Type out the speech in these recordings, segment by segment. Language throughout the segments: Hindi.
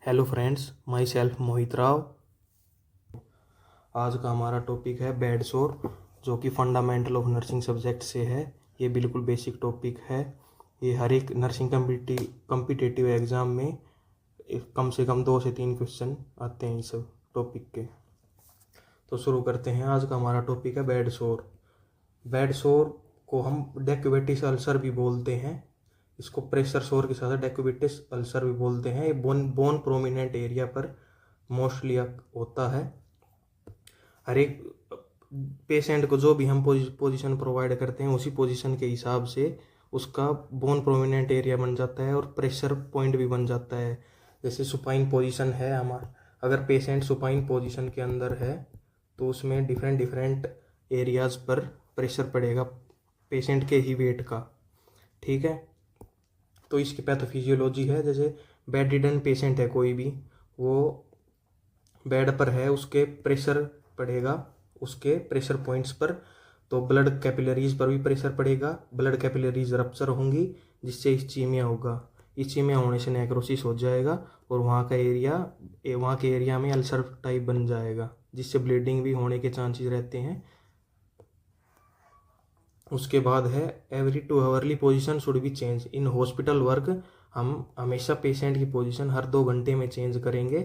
हेलो फ्रेंड्स, माई सेल्फ मोहित राव। आज का हमारा टॉपिक है बेड सोर, जो कि फंडामेंटल ऑफ नर्सिंग सब्जेक्ट से है। ये बिल्कुल बेसिक टॉपिक है। ये हर एक नर्सिंग कम्पिटिटिव एग्ज़ाम में कम से कम 2 से 3 क्वेश्चन आते हैं इस टॉपिक के। तो शुरू करते हैं। आज का हमारा टॉपिक है बेड सोर। बेड सोर को हम डेक्यूबिटिस अल्सर भी बोलते हैं। इसको प्रेशर सोर के साथ डेक्यूबिटिस अल्सर भी बोलते हैं। ये बोन प्रोमिनेंट एरिया पर मोस्टली होता है। हर एक पेशेंट को जो भी हम पोजीशन प्रोवाइड करते हैं उसी पोजीशन के हिसाब से उसका बोन प्रोमिनेंट एरिया बन जाता है और प्रेशर पॉइंट भी बन जाता है। जैसे सुपाइन पोजीशन है हमारा, अगर पेशेंट सुपाइन पोजीशन के अंदर है तो उसमें डिफरेंट एरियाज पर प्रेशर पड़ेगा पेशेंट के ही वेट का। ठीक है, तो इसकी पैथोफिजियोलॉजी है। जैसे बेड रिडन पेशेंट है कोई भी, वो बेड पर है, उसके प्रेशर पड़ेगा उसके प्रेशर पॉइंट्स पर, तो ब्लड कैपिलरीज पर भी प्रेशर पड़ेगा। ब्लड कैपिलरीज रप्चर होंगी जिससे इस्चीमिया होगा। इस्चीमिया होने से नेक्रोसिस हो जाएगा और वहाँ के एरिया में अल्सर टाइप बन जाएगा जिससे ब्लीडिंग भी होने के चांसेस रहते हैं। उसके बाद है every 2 hourly position should be change in hospital work. हम हमेशा पेशेंट की पोजीशन हर 2 घंटे में चेंज करेंगे।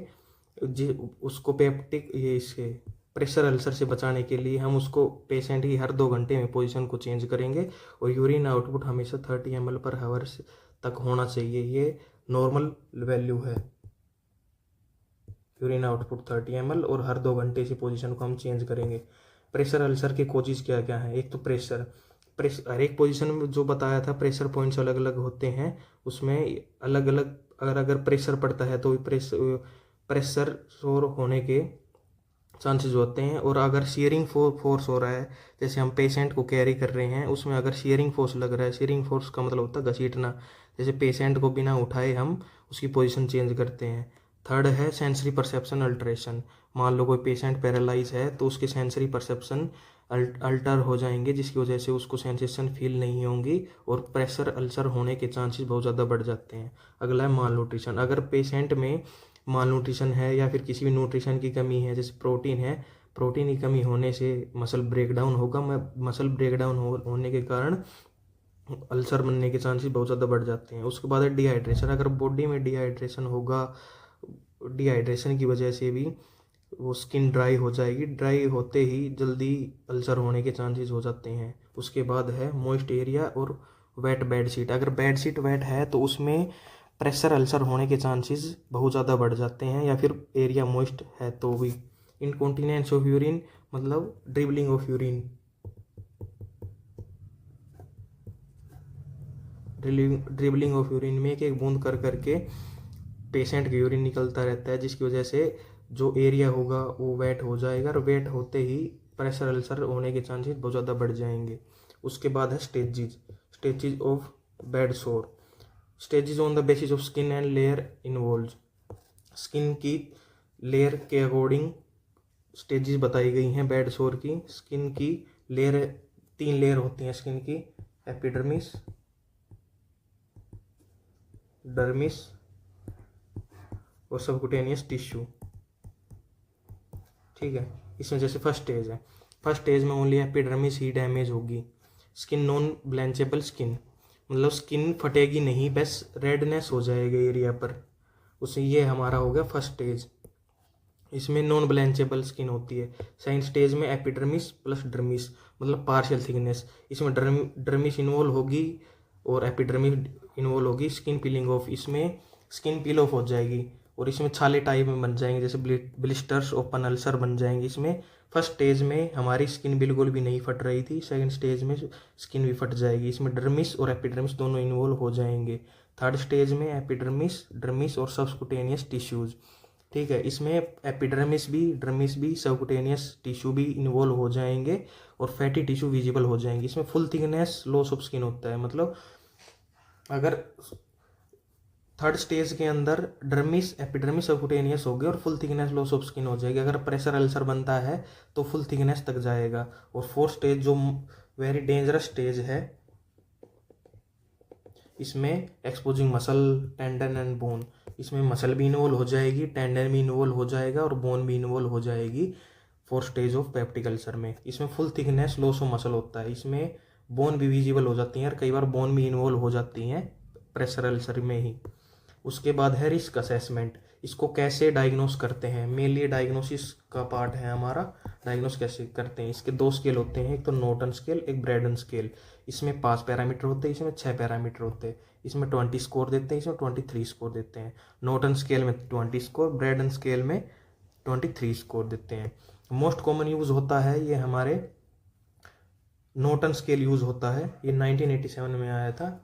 उसको पेप्टिक ये इसके प्रेशर अल्सर से बचाने के लिए हम उसको पेशेंट की हर 2 घंटे में पोजीशन को चेंज करेंगे। और यूरिन आउटपुट हमेशा 30 ml पर हावर तक होना चाहिए। ये नॉर्मल वैल्यू है। यूरिन आउटपुट 30 ml और हर 2 घंटे से पोजीशन को हम चेंज करेंगे। प्रेशर अल्सर के कोजेज क्या क्या हैं? एक तो प्रेशर हर एक पोजीशन में जो बताया था प्रेशर पॉइंट्स अलग अलग होते हैं। उसमें अलग अलग अगर प्रेशर पड़ता है तो प्रेशर सोर होने के चांसेस होते हैं। और अगर शियरिंग फोर्स हो रहा है, जैसे हम पेशेंट को कैरी कर रहे हैं, उसमें अगर शियरिंग फोर्स लग रहा है, शियरिंग फोर्स का मतलब होता है घसीटना। जैसे पेशेंट को बिना उठाए हम उसकी पोजीशन चेंज करते हैं। थर्ड है सेंसरी परसेप्शन अल्ट्रेशन। मान लो कोई पेशेंट पैरालाइज है तो उसके सेंसरी परसेप्शन अल्टर हो जाएंगे जिसकी वजह से उसको सेंसेशन फील नहीं होंगी और प्रेशर अल्सर होने के चांसेस बहुत ज़्यादा बढ़ जाते हैं। अगला है माल न्यूट्रिशन। अगर पेशेंट में माल न्यूट्रिशन है या फिर किसी भी न्यूट्रिशन की कमी है, जैसे प्रोटीन है, प्रोटीन की कमी होने से मसल ब्रेकडाउन होगा। मसल ब्रेकडाउन होने के कारण अल्सर बनने के चांसेस बहुत ज़्यादा बढ़ जाते हैं। उसके बाद है डिहाइड्रेशन। अगर बॉडी में डिहाइड्रेशन होगा, डिहाइड्रेशन की वजह से भी वो स्किन ड्राई हो जाएगी। ड्राई होते ही जल्दी अल्सर होने के चांसेस हो जाते हैं। उसके बाद है मॉइस्ट एरिया और वेट बेड शीट। अगर बेड शीट वेट है तो उसमें प्रेशर अल्सर होने के चांसेस बहुत ज़्यादा बढ़ जाते हैं, या फिर एरिया मॉइस्ट है तो भी। इनकॉन्टिनेंस ऑफ यूरिन मतलब dribbling of urine. Dribbling of urine में एक बूंद कर करके पेशेंट का यूरिन निकलता रहता है जिसकी वजह से जो एरिया होगा वो वेट हो जाएगा और वेट होते ही प्रेशर अल्सर होने के चांसेस बहुत ज़्यादा बढ़ जाएंगे। उसके बाद है स्टेजेज ऑफ बेड सोर। Stages on the basis of skin and layer involve. Skin की लेयर के अकॉर्डिंग स्टेजेस बताई गई हैं बेड सोर की। स्किन की लेयर 3 लेयर होती हैं स्किन की, एपिडर्मिस, डर्मिस और सबक्यूटेनियस टिश्यू। ठीक है, इसमें जैसे फर्स्ट स्टेज में ओनली एपिडर्मिस ही डैमेज होगी। स्किन नॉन ब्लैंचेबल स्किन मतलब स्किन फटेगी नहीं, बस रेडनेस हो जाएगा एरिया पर, उससे ये हमारा हो गया फर्स्ट स्टेज। इसमें नॉन ब्लैंचेबल स्किन होती है। सेकंड स्टेज में एपिडर्मिस प्लस डर्मिस मतलब पार्शियल थिकनेस। इसमें डर्मिस इन्वॉल्व होगी और एपिडर्मिस इन्वॉल्व होगी। स्किन पीलिंग ऑफ, इसमें स्किन पील ऑफ हो जाएगी और इसमें छाले टाइप में बन जाएंगे, जैसे ब्लिस्टर्स, ओपन अल्सर बन जाएंगे। इसमें फर्स्ट स्टेज में हमारी स्किन बिल्कुल भी नहीं फट रही थी, सेकंड स्टेज में स्किन भी फट जाएगी। इसमें डर्मिस और एपिडर्मिस दोनों इन्वॉल्व हो जाएंगे। थर्ड स्टेज में एपिडर्मिस, डर्मिस और सबक्यूटेनियस टिश्यूज। ठीक है, इसमें एपिडर्मिस भी, डर्मिस भी, सबक्यूटेनियस टिश्यू भी इन्वॉल्व हो जाएंगे और फैटी टिश्यू विजिबल हो जाएंगे। इसमें full thickness loss of skin होता है। मतलब अगर थर्ड स्टेज के अंदर डर्मिस, एपिडर्मिस, सबक्यूटेनियस हो गए और full thickness loss of skin हो जाएगी। अगर प्रेशर अल्सर बनता है तो फुल थिकनेस तक जाएगा। और फोर्थ स्टेज जो वेरी डेंजरस स्टेज है, इसमें exposing muscle, tendon and bone. इसमें मसल भी इन्वॉल्व हो जाएगी, टेंडन भी इन्वॉल्व हो जाएगा और बोन भी इन्वॉल्व हो जाएगी। 4 स्टेज ऑफ पेप्टिक अल्सर में इसमें full thickness loss of muscle होता है, इसमें बोन भी विजिबल हो जाती हैं और कई बार बोन भी इन्वॉल्व हो जाती हैं प्रेशर अल्सर में ही। उसके बाद है रिस्क असेसमेंट। इसको कैसे डायग्नोस करते हैं, मेनली डायग्नोसिस का पार्ट है हमारा। डायग्नोस कैसे करते हैं, इसके 2 स्केल होते हैं, एक तो नॉर्टन स्केल, एक ब्रैडन स्केल। इसमें 5 पैरामीटर होते हैं, इसमें 6 पैरामीटर होते हैं। इसमें 20 स्कोर देते हैं, इसमें 23 स्कोर देते हैं। नॉर्टन स्केल में 20 स्कोर, ब्रैडन स्केल में 23 स्कोर देते हैं। मोस्ट कॉमन यूज होता है ये हमारे नॉर्टन स्केल यूज होता है, ये 1987 में आया था।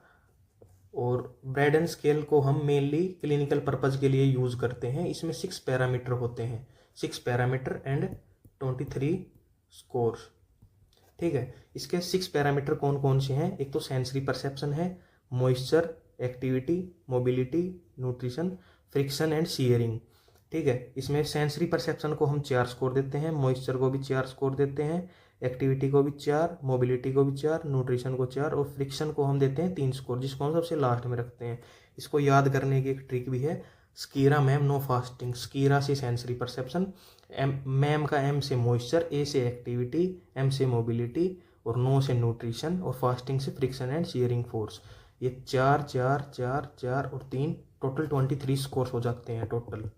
और ब्रैडन स्केल को हम मेनली क्लिनिकल पर्पज के लिए यूज करते हैं। इसमें 6 पैरामीटर होते हैं, 6 पैरामीटर एंड 23 स्कोर्स। ठीक है, इसके 6 पैरामीटर कौन कौन से हैं? एक तो सेंसरी परसेप्शन है, moisture, activity, mobility, nutrition, friction and shearing. ठीक है, इसमें सेंसरी परसेप्शन को हम 4 स्कोर देते हैं, मॉइस्चर को भी 4 स्कोर देते हैं, एक्टिविटी को भी 4, मोबिलिटी को भी 4, न्यूट्रिशन को 4 और फ्रिक्शन को हम देते हैं 3 स्कोर, जिसको हम सबसे लास्ट में रखते हैं। इसको याद करने की एक ट्रिक भी है, स्कीरा मैम नो फास्टिंग। स्कीरा से सेंसरी परसेप्शन, मैम का एम से मॉइस्चर, ए से एक्टिविटी, एम से मोबिलिटी और नो से न्यूट्रिशन और फास्टिंग से फ्रिक्शन एंड शियरिंग फोर्स। ये 4 4 4 4 और 3 टोटल 23 स्कोर्स हो जाते हैं टोटल।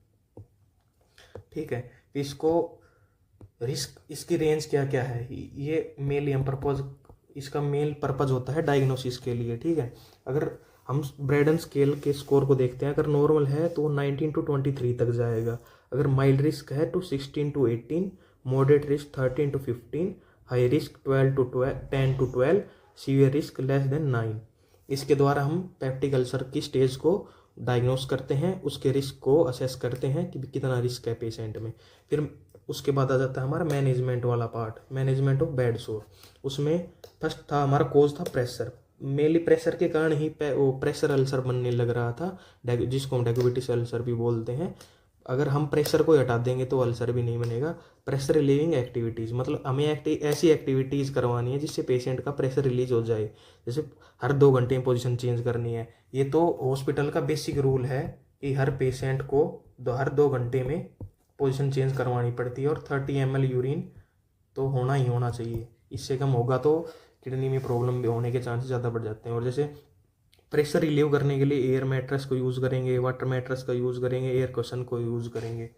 ठीक है, इसको रिस्क, इसकी रेंज क्या क्या है, ये मेल एम पर्पज, इसका मेल पर्पज होता है डायग्नोसिस के लिए। ठीक है, अगर हम ब्रैडन स्केल के स्कोर को देखते हैं, अगर नॉर्मल है तो 19 to 23 तक जाएगा, अगर माइल्ड रिस्क है तो 16 to 18, moderate risk 13 to 15, high risk 10 to 12, severe risk less than 9। इसके द्वारा हम पेप्टिक अल्सर की स्टेज को डायग्नोस करते हैं, उसके रिस्क को असेस करते हैं कि कितना रिस्क है पेशेंट में। फिर उसके बाद आ जाता है हमारा मैनेजमेंट वाला पार्ट, मैनेजमेंट ऑफ बेड सोर। उसमें फर्स्ट था हमारा कोज था प्रेशर। मेनली प्रेशर के कारण ही वो प्रेशर अल्सर बनने लग रहा था, जिसको हम डेगुबिटिस अल्सर भी बोलते हैं। अगर हम प्रेशर को हटा देंगे तो अल्सर भी नहीं बनेगा। प्रेशर रिलीविंग एक्टिविटीज़, मतलब हमें ऐसी एक्टिविटीज़ करवानी है जिससे पेशेंट का प्रेशर रिलीज हो जाए। जैसे हर 2 घंटे में पोजीशन चेंज करनी है, ये तो हॉस्पिटल का बेसिक रूल है कि हर पेशेंट को हर 2 घंटे में पोजीशन चेंज करवानी पड़ती है। और 30 ml यूरिन तो होना ही होना चाहिए, इससे कम होगा तो किडनी में प्रॉब्लम भी होने के चांसेस ज़्यादा बढ़ जाते हैं। और जैसे प्रेशर रिलीव करने के लिए एयर मैट्रेस को यूज़ करेंगे, वाटर मैट्रेस का यूज़ करेंगे, एयर क्वेश्चन को यूज़ करेंगे।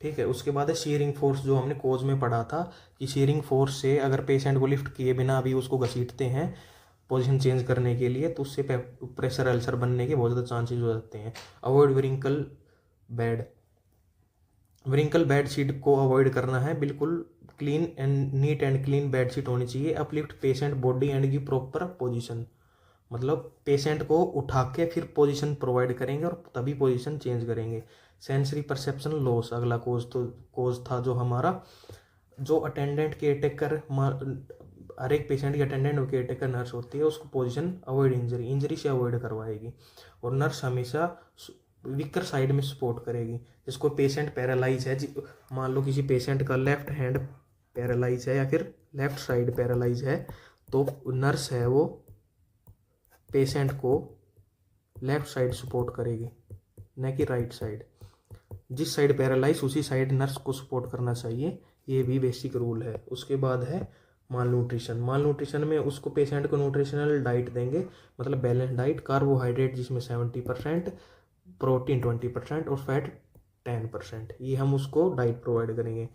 ठीक है, उसके बाद है शीयरिंग फोर्स, जो हमने कोज में पढ़ा था कि शीयरिंग फोर्स से अगर पेशेंट को लिफ्ट किए बिना भी उसको घसीटते हैं पोजीशन चेंज करने के लिए, तो उससे प्रेशर अल्सर बनने के बहुत ज़्यादा चांसेस हो जाते हैं। Avoid wrinkle bed, wrinkle bed sheet को अवॉइड करना है, बिल्कुल clean and neat and clean bed sheet होनी चाहिए। अपलिफ्ट पेशेंट बॉडी एंड की प्रॉपर पोजीशन, मतलब पेशेंट को उठा के फिर पोजीशन प्रोवाइड करेंगे और तभी पोजीशन चेंज करेंगे। सेंसरी परसेप्शन लॉस अगला कोज था जो हमारा, जो अटेंडेंट केयर टेकर, हर एक पेशेंट की अटेंडेंट और केयर टेकर नर्स होती है, उसको पोजीशन अवॉइड इंजरी से अवॉइड करवाएगी। और नर्स हमेशा वीकर साइड में सपोर्ट करेगी। जिसको पेशेंट पैरालाइज है, मान लो किसी पेशेंट का लेफ्ट हैंड पैरालाइज है या फिर लेफ्ट साइड पैरालाइज है, तो नर्स है वो पेशेंट को लेफ्ट साइड सपोर्ट करेगी, न कि राइट साइड। जिस साइड पैरालाइज उसी साइड नर्स को सपोर्ट करना चाहिए, ये भी बेसिक रूल है। उसके बाद है माल न्यूट्रिशन। माल न्यूट्रिशन में उसको पेशेंट को न्यूट्रिशनल डाइट देंगे, मतलब बैलेंस डाइट, कार्बोहाइड्रेट जिसमें 70%, प्रोटीन 20% और फैट 10%, ये हम उसको डाइट प्रोवाइड करेंगे।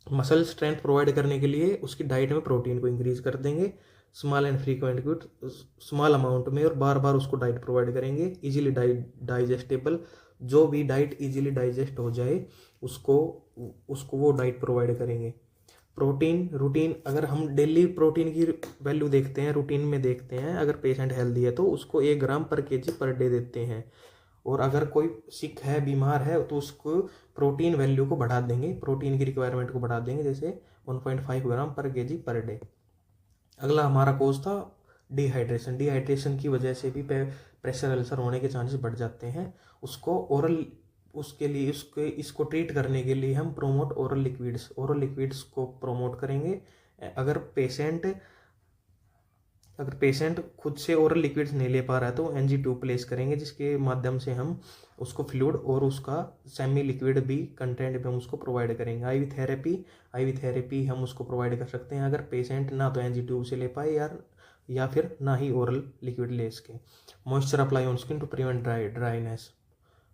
मसल स्ट्रेंथ प्रोवाइड करने के लिए उसकी डाइट में प्रोटीन को इंक्रीज कर देंगे, small and frequent good, small amount में, और बार बार उसको डाइट प्रोवाइड करेंगे। इजीली डाइजेस्टेबल, जो भी डाइट इजीली डाइजेस्ट हो जाए उसको वो डाइट प्रोवाइड करेंगे। प्रोटीन रूटीन, अगर हम डेली प्रोटीन की वैल्यू देखते हैं, रूटीन में देखते हैं, अगर पेशेंट हेल्दी है तो उसको 1 ग्राम पर केजी पर डे देते हैं। और अगर कोई सिक है, बीमार है, तो उसको प्रोटीन वैल्यू को बढ़ा देंगे, प्रोटीन की रिक्वायरमेंट को बढ़ा देंगे, जैसे 1.5 ग्राम पर केजी पर डे। अगला हमारा कोर्स था डिहाइड्रेशन। डिहाइड्रेशन की वजह से भी प्रेशर अल्सर होने के चांसेस बढ़ जाते हैं। उसको ओरल, उसके लिए इसको ट्रीट करने के लिए हम प्रोमोट ओरल लिक्विड्स को प्रोमोट करेंगे। अगर पेशेंट अगर पेशेंट खुद से ओरल लिक्विड्स नहीं ले पा रहा है तो एनजी ट्यूब प्लेस करेंगे, जिसके माध्यम से हम उसको फ्लूइड और उसका सेमी लिक्विड भी कंटेंट भी हम उसको प्रोवाइड करेंगे। आईवी थेरेपी हम उसको प्रोवाइड कर सकते हैं अगर पेशेंट ना तो एनजी ट्यूब से ले पाए या फिर ना ही ओरल लिक्विड ले सके। Moisture apply on skin to prevent dryness.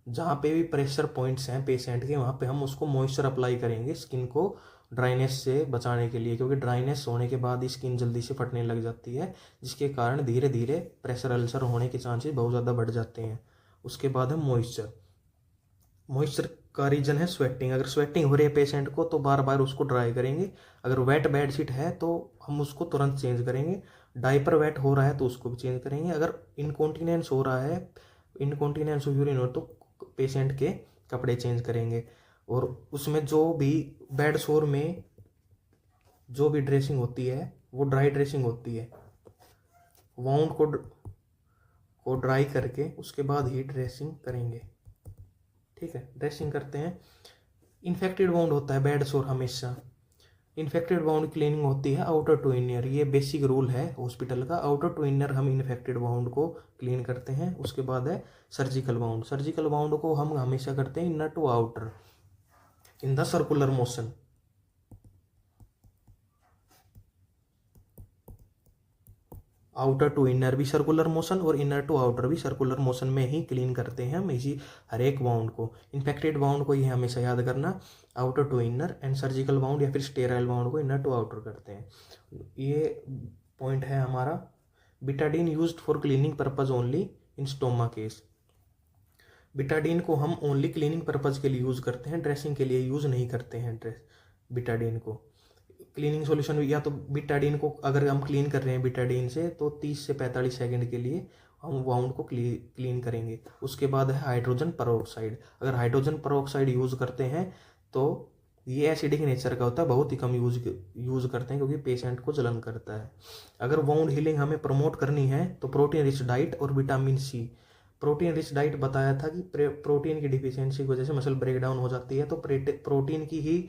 जहाँ पे भी प्रेशर पॉइंट्स हैं पेशेंट के, वहाँ पे हम उसको मॉइस्चर अप्लाई करेंगे स्किन को ड्राइनेस से बचाने के लिए, क्योंकि ड्राइनेस होने के बाद ही स्किन जल्दी से फटने लग जाती है, जिसके कारण धीरे धीरे प्रेशर अल्सर होने के चांसेस बहुत ज़्यादा बढ़ जाते हैं। उसके बाद है मॉइस्चर का रीजन है स्वेटिंग। अगर स्वेटिंग हो रही है पेशेंट को तो बार बार उसको ड्राई करेंगे। अगर वेट बेडशीट है तो हम उसको तुरंत चेंज करेंगे। डाइपर वेट हो रहा है तो उसको भी चेंज करेंगे। अगर इनकॉन्टिनेंस हो रहा है, इनकॉन्टिनेंस ऑफ यूरिन हो तो पेशेंट के कपड़े चेंज करेंगे। और उसमें जो भी बेड सोर में जो भी ड्रेसिंग होती है वो ड्राई ड्रेसिंग होती है। वाउंड को ड्राई करके उसके बाद ही ड्रेसिंग करेंगे। ठीक है, ड्रेसिंग करते हैं। इन्फेक्टेड वाउंड होता है बेड सोर, हमेशा इन्फेक्टेड वाउंड क्लीनिंग होती है आउटर टू इनर। ये बेसिक रूल है हॉस्पिटल का, आउटर टू इनर हम इन्फेक्टेड वाउंड को क्लीन करते हैं। उसके बाद है सर्जिकल वाउंड को हम हमेशा करते हैं inner to outer in the circular motion. Outer to inner भी सर्कुलर मोशन और इनर टू आउटर भी सर्कुलर मोशन में ही क्लीन करते हैं हम इसी हर एक वाउंड को। इन्फेक्टेड वाउंड को ये हमेशा याद करना, outer to inner, and surgical wound या फिर स्टेराइल वाउंड को इनर टू आउटर करते हैं। ये पॉइंट है हमारा। Betadine used for cleaning purpose only in stoma case. Betadine को हम ओनली क्लीनिंग पर्पज के लिए यूज़ करते हैं, ड्रेसिंग के लिए यूज़ नहीं करते हैं। बिटाडीन को क्लीनिंग सॉल्यूशन, या तो बिटाडीन को अगर हम क्लीन कर रहे हैं बिटाडीन से तो 30 से 45 सेकंड के लिए हम वाउंड को क्लीन करेंगे। उसके बाद है हाइड्रोजन परऑक्साइड। अगर हाइड्रोजन परऑक्साइड यूज़ करते हैं तो ये एसिडिक नेचर का होता है, बहुत ही कम यूज़ करते हैं क्योंकि पेशेंट को जलन करता है। अगर वाउंड हीलिंग हमें प्रमोट करनी है तो प्रोटीन रिच डाइट और vitamin C. Protein rich diet बताया था कि प्रोटीन की डिफिशियंसी की वजह से मसल ब्रेक डाउन हो जाती है, तो प्रोटीन की ही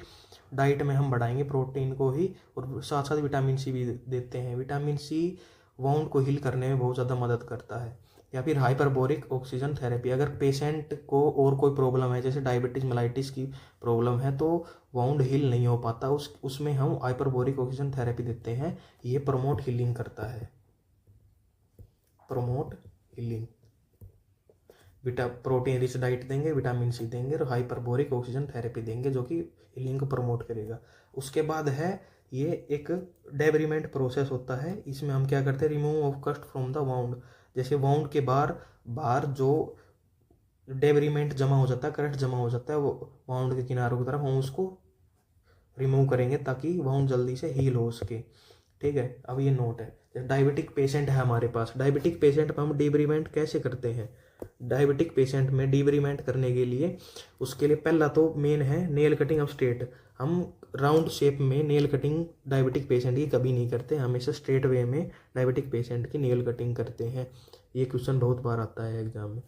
डाइट में हम बढ़ाएंगे प्रोटीन को ही, और साथ साथ विटामिन सी भी देते हैं। विटामिन सी वाउंड को हील करने में बहुत ज़्यादा मदद करता है। या फिर हाइपरबोरिक ऑक्सीजन थेरेपी। अगर पेशेंट को और कोई प्रॉब्लम है, जैसे डायबिटीज मेलाइटिस की प्रॉब्लम है, तो वाउंड हील नहीं हो पाता, उसमें हम हाइपरबोरिक ऑक्सीजन थेरेपी देते हैं। ये प्रमोट हीलिंग करता है, promote healing. Protein rich diet देंगे, विटामिन सी देंगे और हाइपरबोरिक ऑक्सीजन थेरेपी देंगे जो कि हीलिंग को प्रमोट करेगा। उसके बाद है ये एक डेबरीमेंट प्रोसेस होता है। इसमें हम क्या करते हैं, रिमूव ऑफ कस्ट फ्रॉम द वाउंड। जैसे वाउंड के बाहर जो डेबरीमेंट जमा हो जाता है, करस्ट जमा हो जाता है वो वाउंड के किनारों की तरफ, हम उसको रिमूव करेंगे ताकि वाउंड जल्दी से हील हो सके। ठीक है, अब ये नोट है, डायबिटिक पेशेंट है हमारे पास। डायबिटिक पेशेंट में हम डिब्रीमेंट कैसे करते हैं। डायबिटिक पेशेंट में डिब्रीमेंट करने के लिए उसके लिए पहला तो मेन है नेल कटिंग ऑफ स्ट्रेट। हम राउंड शेप में नेल कटिंग डायबिटिक पेशेंट की कभी नहीं करते, हमेशा स्ट्रेट वे में डायबिटिक पेशेंट की नेल कटिंग करते हैं। ये क्वेश्चन बहुत बार आता है एग्जाम में।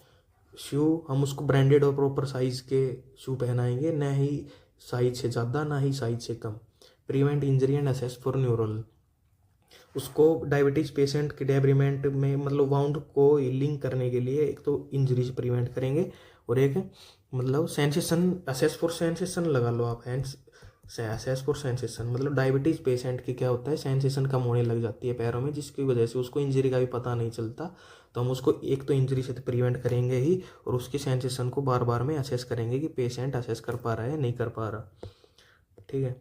शू हम उसको ब्रांडेड और प्रॉपर साइज़ के शू पहनाएंगे, ना ही साइज से ज़्यादा ना ही साइज से कम। Prevent injury and assess for neural. उसको डायबिटीज पेशेंट के डेब्रीमेंट में मतलब वाउंड को हीलिंग करने के लिए एक तो इंजरीज प्रिवेंट करेंगे और एक मतलब सेंसेशन, असेस फॉर सेंसेशन लगा लो आप। असेस फॉर सेंसेशन मतलब डायबिटीज पेशेंट की क्या होता है, सेंसेशन कम होने लग जाती है पैरों में, जिसकी वजह से उसको इंजरी का भी पता नहीं चलता। तो हम उसको एक तो इंजरी से तो प्रिवेंट करेंगे ही, और उसकी सेंसेशन को बार बार में असेस करेंगे कि पेशेंट असेस कर पा रहा है नहीं कर पा रहा। ठीक है।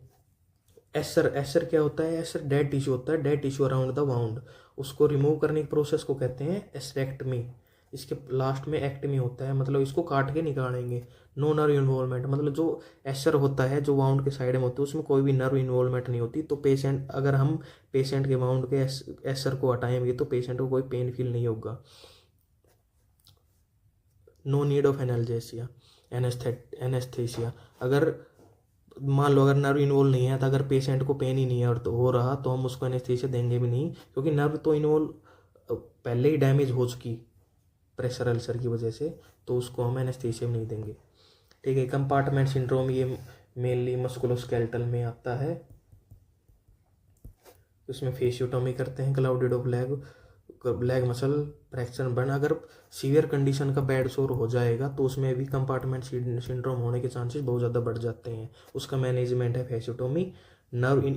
एसर क्या होता है, एसर डेड टिश्यू होता है, dead tissue around the wound. उसको रिमूव करने की प्रोसेस को कहते हैं एस्टेक्टमी। इसके लास्ट में एक्टमी होता है, मतलब इसको काट के निकालेंगे। नो नर्व इन्वॉल्वमेंट मतलब जो एसर होता है जो वाउंड के साइड में होता है उसमें कोई भी नर्व इन्वॉल्वमेंट नहीं होती। तो पेशेंट अगर हम पेशेंट के वाउंड के एसर को हटाएंगे तो पेशेंट को कोई पेन फील नहीं होगा। No need of analgesia anaesthesia. अगर मान लो अगर नर्व इन्वॉल्व नहीं है तो अगर पेशेंट को पेन ही नहीं है और तो हो रहा तो हम उसको एनेस्थीसिया देंगे भी नहीं, क्योंकि नर्व तो इन्वॉल्व पहले ही डैमेज हो चुकी प्रेशर अल्सर की वजह से, तो उसको हम एनेस्थीसिया नहीं देंगे। ठीक है। कंपार्टमेंट सिंड्रोम ये मेनली मस्कुलोस्केलेटल में आता है। इसमें फेसियोटॉमी करते हैं, clouded of leg muscle fracture burn. अगर सीवियर कंडीशन का बेड सोर हो जाएगा तो उसमें भी कंपार्टमेंट सिंड्रोम होने के चांसेस बहुत ज़्यादा बढ़ जाते हैं। उसका मैनेजमेंट है फेसियोटॉमी।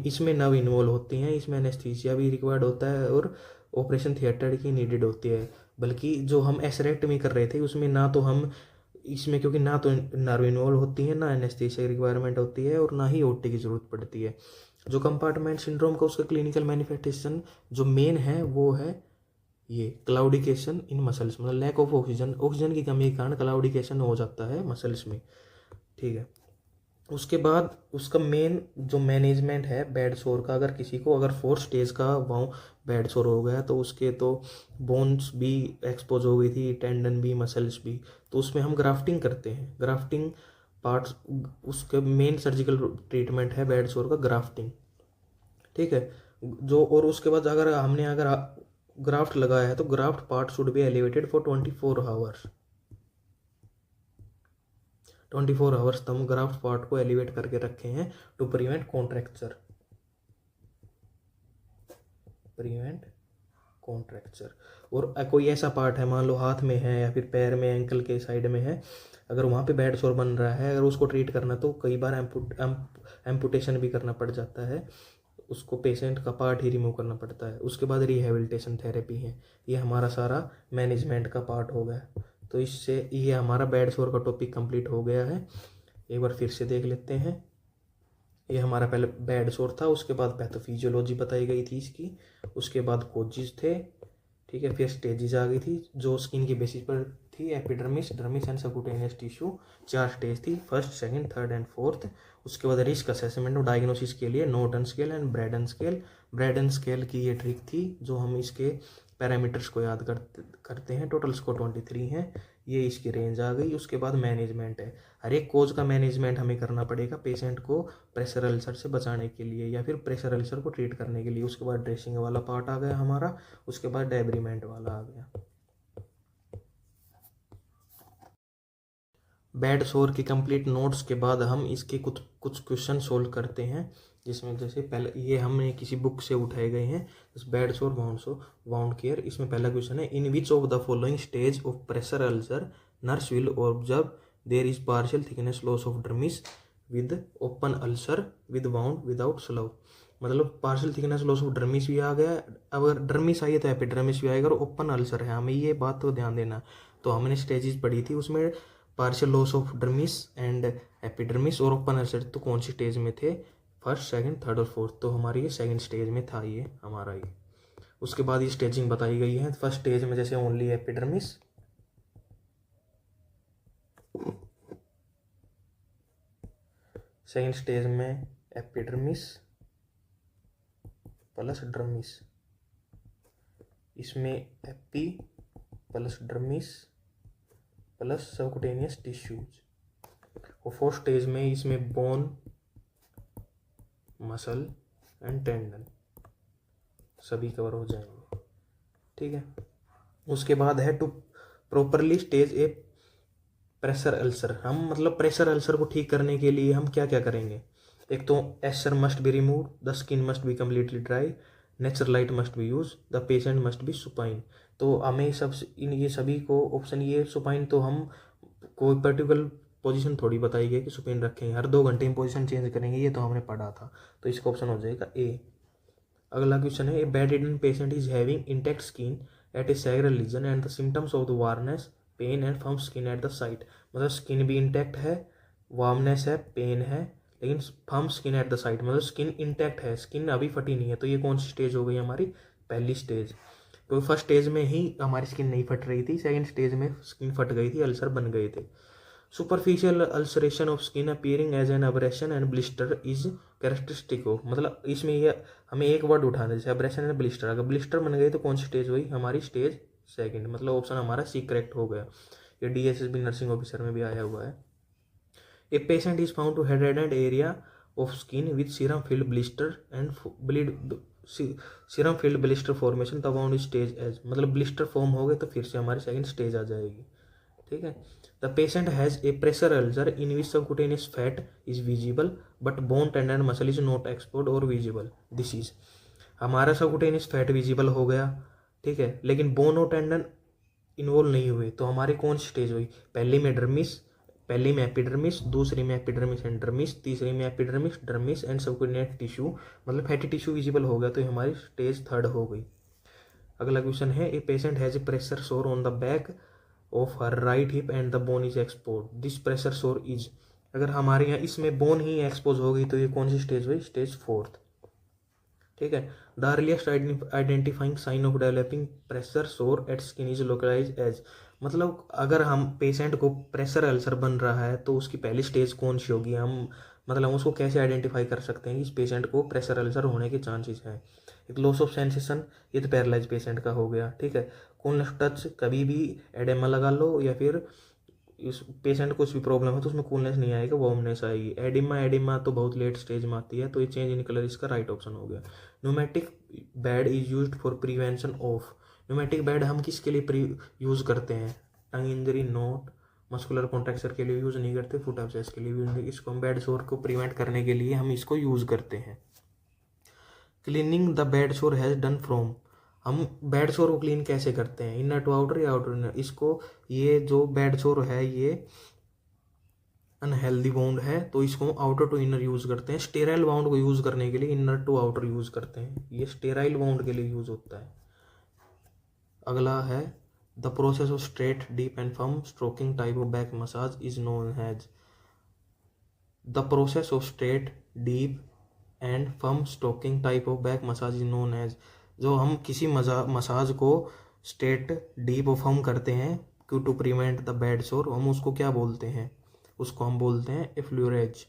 इसमें नर्व इन्वॉल्व होती हैं, इसमें एनेस्थीसिया भी रिक्वायर्ड होता है और ऑपरेशन थिएटर की नीडेड होती है। बल्कि जो हम एसरेक्टमी कर रहे थे उसमें ना तो हम इसमें, क्योंकि ना तो नर्व इन्वॉल्व होती है, ना एनेस्थीसिया रिक्वायरमेंट होती है और ना ही ओटी की ज़रूरत पड़ती है। जो कंपार्टमेंट सिंड्रोम का उसका क्लिनिकल मैनिफेस्टेशन जो मेन है वो है ये क्लाउडिकेशन इन मसल्स, मतलब लैक ऑफ ऑक्सीजन की कमी के कारण क्लाउडिकेशन हो जाता है मसल्स में। ठीक है, उसके बाद उसका मेन जो मैनेजमेंट है बेड सोर का, अगर किसी को अगर 4 स्टेज का वाउ बेड सोर हो गया तो उसके तो बोन्स भी एक्सपोज हो गई थी, टेंडन भी, मसल्स भी, तो उसमें हम ग्राफ्टिंग करते हैं। ग्राफ्टिंग पार्ट्स उसके मेन सर्जिकल ट्रीटमेंट है बेड सोर का, ग्राफ्टिंग। ठीक है, जो और उसके बाद अगर हमने अगर ग्राफ्ट लगाया है तो graft part should be elevated for 24 hours. 24 hours हम ग्राफ्ट पार्ट को एलिवेट करके रखे हैं टू प्रिवेंट कॉन्ट्रैक्चर। और कोई ऐसा पार्ट है, मान लो हाथ में है या फिर पैर में, एंकल के साइड में है, अगर वहाँ पे बेड सोर बन रहा है, अगर उसको ट्रीट करना तो कई बार एम्पुटेशन भी करना पड़ जाता है, उसको पेशेंट का पार्ट ही रिमूव करना पड़ता है। उसके बाद रिहेबिलिटेशन थेरेपी है। ये हमारा सारा मैनेजमेंट का पार्ट हो गया। तो इससे ये हमारा बेड सोर का टॉपिक कंप्लीट हो गया है। एक बार फिर से देख लेते हैं। ये हमारा पहले बेड सोर था, उसके बाद पैथोफिजियोलॉजी बताई गई थी इसकी, उसके बाद कोजेस थे। ठीक है, फिर स्टेजेस आ गई थी जो स्किन की बेसिस पर थी, epidermis, dermis and subcutaneous tissue. 4 stage थी, first, second, third and fourth. उसके बाद रिस्क असेसमेंट और डायग्नोसिस के लिए Norton scale and Braden scale. Braden scale की ये ट्रिक थी जो हम इसके पैरामीटर्स को याद करते हैं। टोटल स्कोर 23 हैं, ये इसकी रेंज आ गई। उसके बाद मैनेजमेंट है, हर एक कोज का मैनेजमेंट हमें करना पड़ेगा पेशेंट को प्रेशर अल्सर से बचाने के लिए या फिर प्रेशर अल्सर को ट्रीट करने के लिए। उसके बाद ड्रेसिंग वाला पार्ट आ गया हमारा, उसके बाद डेब्रीमेंट वाला आ गया। बेड सोर की कंप्लीट नोट्स के बाद हम इसके कुछ क्वेश्चन सोल्व करते हैं, जिसमें जैसे पहले ये हमने किसी बुक से उठाए गए हैं, बेड सोर वाउंड केयर। इसमें पहला क्वेश्चन है, in which of the following stage of pressure ulcer nurse will observe there is partial thickness loss of dermis with open ulcer with wound without slough. मतलब partial thickness loss of dermis भी आ गया, अगर डर्मिस आई है तो एपिडर्मिस भी आएगा, और ओपन अल्सर है, हमें ये बात तो ध्यान देना। तो हमने स्टेजेस पढ़ी थी, उसमें partial loss of dermis and epidermis और ओपन अल्सर तो कौन सी स्टेज में थे, फर्स्ट, सेकंड, थर्ड और फोर्थ, तो हमारी ये सेकंड स्टेज में था ये हमारा ये। उसके बाद ये स्टेजिंग बताई गई है, फर्स्ट स्टेज में जैसे ओनली एपिडर्मिस, सेकंड स्टेज में एपिडर्मिस प्लस डर्मिस, इसमें epi plus dermis plus subcutaneous tissues, और फोर्थ स्टेज में इसमें बोन, मसल एंड टेंडन सभी कवर हो जाएंगे। ठीक है, उसके बाद है to properly stage a pressure ulcer. हम मतलब प्रेशर अल्सर को ठीक करने के लिए हम क्या क्या करेंगे, एक तो eschar must be remove, the skin must be completely dry, natural light must be use, the patient must be supine. तो हमें सब इन ये सभी को ऑप्शन, ये सुपाइन तो हम कोई पर्टिकुलर पोजीशन थोड़ी बताई गई कि सुपाइन रखेंगे, हर 2 घंटे में पोजीशन चेंज करेंगे, ये तो हमने पढ़ा था, तो इसका ऑप्शन हो जाएगा ए। अगला क्वेश्चन है, a bedridden patient is having intact skin at a sacral region and the symptoms of the warmness, pain and firm skin at the site. मतलब स्किन भी इंटैक्ट है, वार्मनेस है, पेन है, लेकिन firm skin at the site, मतलब स्किन इंटैक्ट है, स्किन अभी फटी नहीं है। तो ये कौन सी स्टेज हो गई हमारी, पहली स्टेज। तो फर्स्ट स्टेज में ही हमारी स्किन नहीं फट रही थी, सेकंड स्टेज में स्किन फट गई थी, अल्सर बन गए थे। Superficial ulceration of skin appearing as an abrasion and blister is characteristic of, मतलब इसमें ये हमें एक वर्ड उठाना है, जैसे अब्रेशन एंड ब्लिस्टर, अगर ब्लिस्टर बन गए तो कौन सी स्टेज हुई हमारी, स्टेज सेकंड, मतलब ऑप्शन हमारा सी करेक्ट हो गया। ये डीएसएसबी नर्सिंग ऑफिसर में भी आया हुआ है। A patient is found to have reddened area of skin with serum filled blister and bleed, serum filled blister formation, the wound stage as, मतलब ब्लिस्टर फॉर्म हो गए तो फिर से हमारी सेकंड स्टेज आ जाएगी। ठीक है, the patient has a pressure ulcer in which subcutaneous fat is visible but bone tendon muscle is not exposed और विजिबल, दिस इज, हमारा सबकुटेनियस फैट विजिबल हो गया, ठीक है, लेकिन बोन और टेंडन इन्वॉल्व नहीं हुए, तो हमारी कौन सी स्टेज हुई? पहली में एपिडर्मिस, दूसरी में एपिडर्मिस एंड डर्मिस, तीसरी में epidermis, dermis and subcutaneous tissue, मतलब फैटी टिश्यू विजिबल हो गया, तो ये हमारी स्टेज 3 हो गई। अगला क्वेश्चन है, a patient has a pressure sore on the back of her right hip and the bone is exposed, this pressure sore is, अगर हमारे यहाँ इसमें बोन ही एक्सपोज हो गई तो ये कौन सी स्टेज हुई? स्टेज 4, ठीक है। The earliest identifying sign of developing pressure sore at skin is localized edge, मतलब अगर हम पेशेंट को प्रेशर अल्सर बन रहा है तो उसकी पहली स्टेज कौन सी होगी? हम मतलब हम उसको कैसे आइडेंटिफाई कर सकते हैं कि इस पेशेंट को प्रेशर अल्सर होने के चांसेस हैं? एक लॉस ऑफ सेंसेशन, ये तो पैरालाइज पेशेंट का हो गया, ठीक है। कूलनेस टच, कभी भी एडेमा लगा लो या फिर इस पेशेंट को कुछ भी प्रॉब्लम है तो उसमें कूलनेस नहीं आएगा, वार्मनेस आएगी। एडिमा तो बहुत लेट स्टेज में आती है, तो ये चेंज इन कलर इसका राइट ऑप्शन हो गया। Pneumatic bed is used for prevention of, pneumatic bed हम किसके लिए यूज़ करते हैं? टंग इंजरी, नोट, मस्कुलर कॉन्ट्रैक्चर के लिए यूज़ नहीं करते, फुट एब्सेस के लिए यूज़ नहीं, इसको हम बेड सोर को प्रिवेंट करने के लिए हम इसको यूज़ करते हैं। क्लीनिंग द बेड सोर हैज़ डन फ्रॉम, हम बेड सोर को क्लीन कैसे करते हैं? इनर टू आउटर या आउटर इनर? इसको, ये जो बेड सोर है ये अनहेल्दी बाउंड है, तो इसको हम आउटर टू इनर यूज़ करते हैं। स्टेराइल बाउंड को यूज़ करने के लिए इनर टू आउटर यूज़ करते हैं, ये स्टेराइल बाउंड के लिए यूज़ होता है। अगला है, the process of straight deep and firm stroking type of back massage is known as, the process of straight deep and firm stroking type of back massage is known as, जो हम किसी मसाज को स्ट्रेट डीप और फर्म करते हैं टू प्रिवेंट द बैड सोर, हम उसको क्या बोलते हैं? उसको हम बोलते हैं एफ्लूरेज।